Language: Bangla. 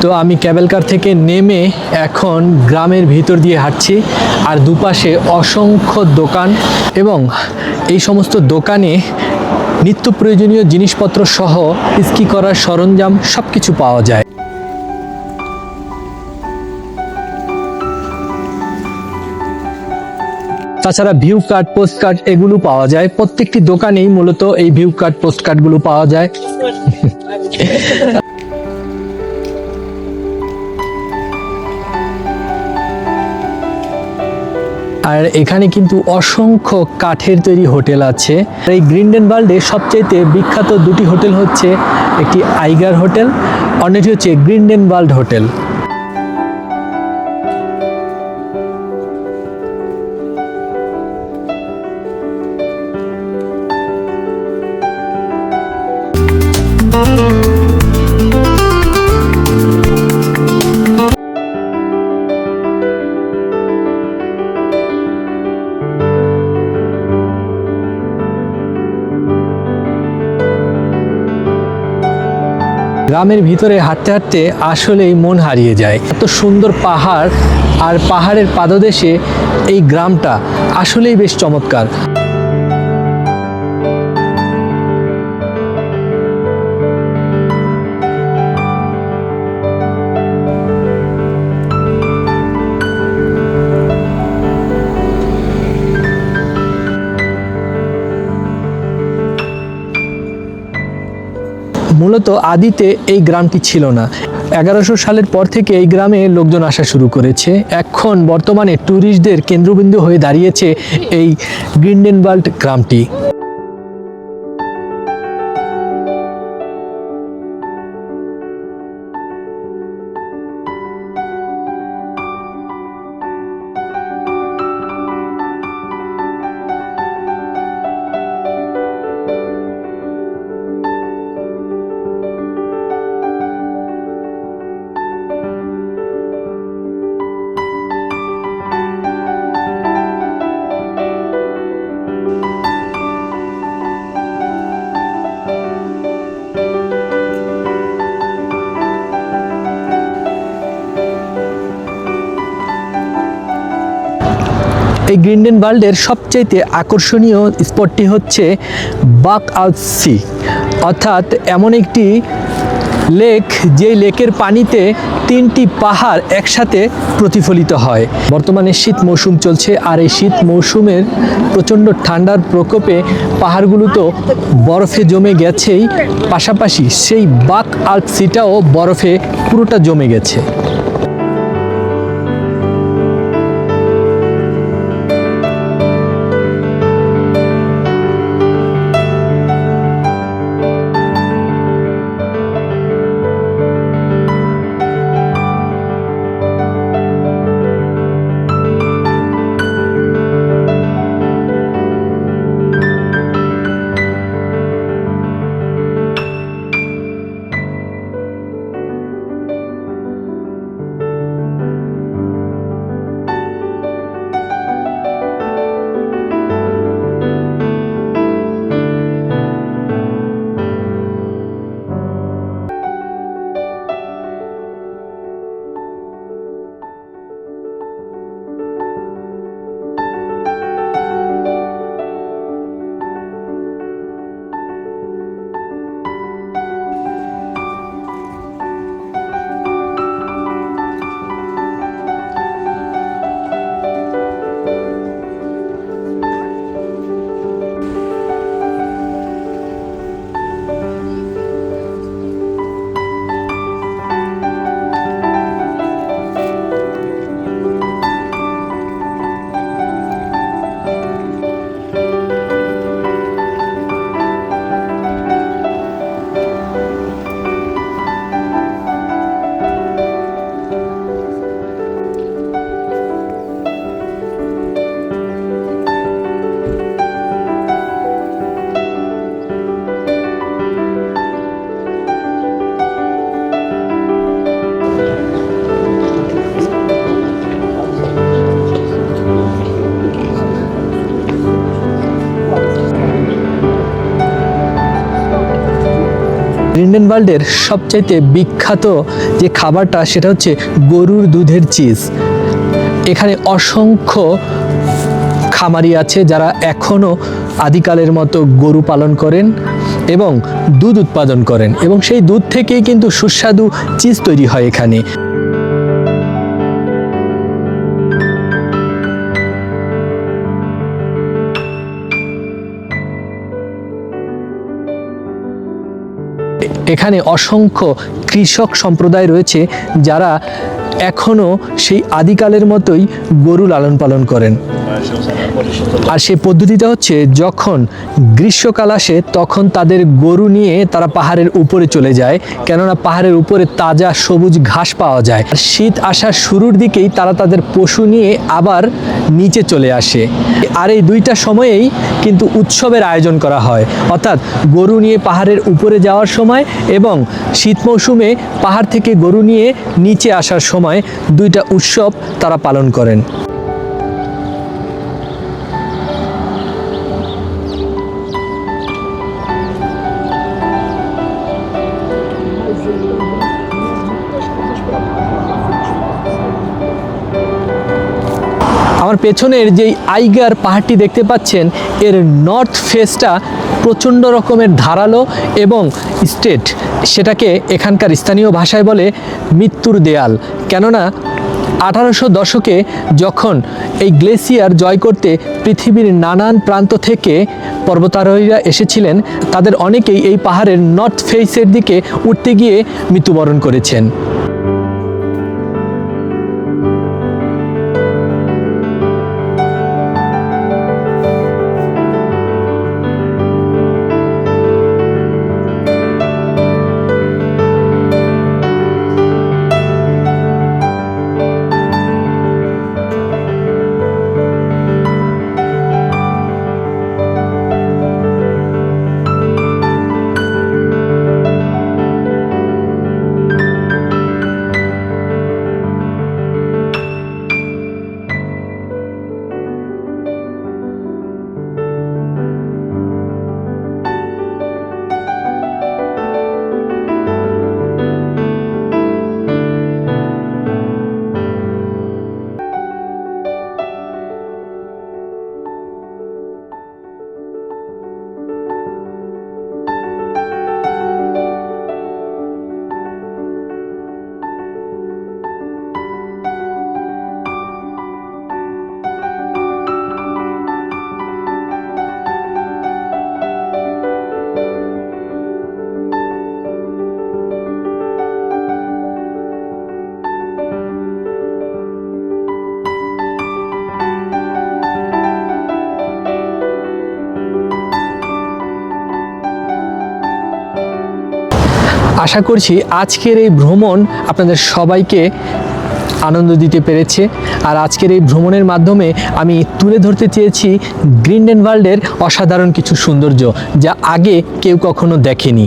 তো আমি ক্যাবেল কার থেকে নেমে এখন গ্রামের ভিতর দিয়ে হাঁটছি, আর দুপাশে অসংখ্য দোকান এবং এই সমস্ত দোকানে নিত্য প্রয়োজনীয় জিনিসপত্র সহ স্কি করার সরঞ্জাম সব কিছু পাওয়া যায়। তাছাড়া ভিউ কার্ড, পোস্ট কার্ড এগুলো পাওয়া যায়। প্রত্যেকটি দোকানেই মূলত এই ভিউ কার্ড, পোস্ট কার্ডগুলো পাওয়া যায়। আর এখানে কিন্তু অসংখ্য কাঠের তৈরি হোটেল আছে। এই গ্রিন্ডেনওয়াল্ডে সবচেয়ে বিখ্যাত দুটি হোটেল হচ্ছে একটি আইগার হোটেল, অন্যটি হচ্ছে গ্রিন্ডেনওয়াল্ড হোটেল। গ্রামের ভিতরে হাঁটতে হাঁটতে আসলেই মন হারিয়ে যায়। এত সুন্দর পাহাড়, আর পাহাড়ের পাদদেশে এই গ্রামটা আসলেই বেশ চমৎকার। মূলত আদিতে এই গ্রামটি ছিল না। 1100 সালের পর থেকে এই গ্রামে লোকজন আসা শুরু করেছে। এখন বর্তমানে ট্যুরিস্টদের কেন্দ্রবিন্দু হয়ে দাঁড়িয়েছে এই গ্রিন্ডেনওয়াল্ড গ্রামটি। এই গ্রিন্ডেনওয়াল্ডের সবচেয়ে আকর্ষণীয় স্পটটি হচ্ছে বাক আউট সি, অর্থাৎ এমন একটি লেক, যে লেকের পানিতে তিনটি পাহাড় একসাথে প্রতিফলিত হয়। বর্তমানে শীত মৌসুম চলছে, আর এই শীত মৌসুমের প্রচণ্ড ঠান্ডার প্রকোপে পাহাড়গুলো তো বরফে জমে গেছেই, পাশাপাশি সেই বাক আউট সিটাও বরফে পুরোটা জমে গেছে। গ্রিন্ডেনওয়াল্ডের সবচাইতে বিখ্যাত যে খাবারটা সেটা হচ্ছে গরুর দুধের চিজ। এখানে অসংখ্য খামারি আছে যারা এখনও আদিকালের মতো গরু পালন করেন এবং দুধ উৎপাদন করেন, এবং সেই দুধ থেকেই কিন্তু সুস্বাদু চিজ তৈরি হয় এখানে। এখানে অসংখ্য কৃষক সম্প্রদায় রয়েছে যারা এখনও সেই আদিকালের মতোই গরু লালন পালন করেন। আর সেই পদ্ধতিটা হচ্ছে যখন গ্রীষ্মকাল আসে তখন তাদের গরু নিয়ে তারা পাহাড়ের উপরে চলে যায়, কেননা পাহাড়ের উপরে তাজা সবুজ ঘাস পাওয়া যায়। আর শীত আসার শুরুর দিকেই তারা তাদের পশু নিয়ে আবার নিচে চলে আসে। আর এই দুইটা সময়েই কিন্তু উৎসবের আয়োজন করা হয়, অর্থাৎ গরু নিয়ে পাহাড়ের উপরে যাওয়ার সময় এবং শীত মৌসুমে পাহাড় থেকে গরু নিয়ে নিচে আসার সময় দুইটা উৎসব তারা পালন করেন। আমার পেছনের যেই আইগার পাহাড়টি দেখতে পাচ্ছেন, এর নর্থ ফেসটা প্রচণ্ড রকমের ধারালো এবং স্ট্রেট। সেটাকে এখানকার স্থানীয় ভাষায় বলে মৃত্যুর দেয়াল, কেননা 1800 দশকে যখন এই গ্লেসিয়ার জয় করতে পৃথিবীর নানান প্রান্ত থেকে পর্বতারোহীরা এসেছিলেন, তাদের অনেকেই এই পাহাড়ের নর্থ ফেসের দিকে উঠতে গিয়ে মৃত্যুবরণ করেছেন। আশা করছি আজকের এই ভ্রমণ আপনাদের সবাইকে আনন্দ দিতে পেরেছে। আর আজকের এই ভ্রমণের মাধ্যমে আমি তুলে ধরতে চেয়েছি গ্রিন্ডেনওয়াল্ডের অসাধারণ কিছু সৌন্দর্য, যা আগে কেউ কখনো দেখেনি।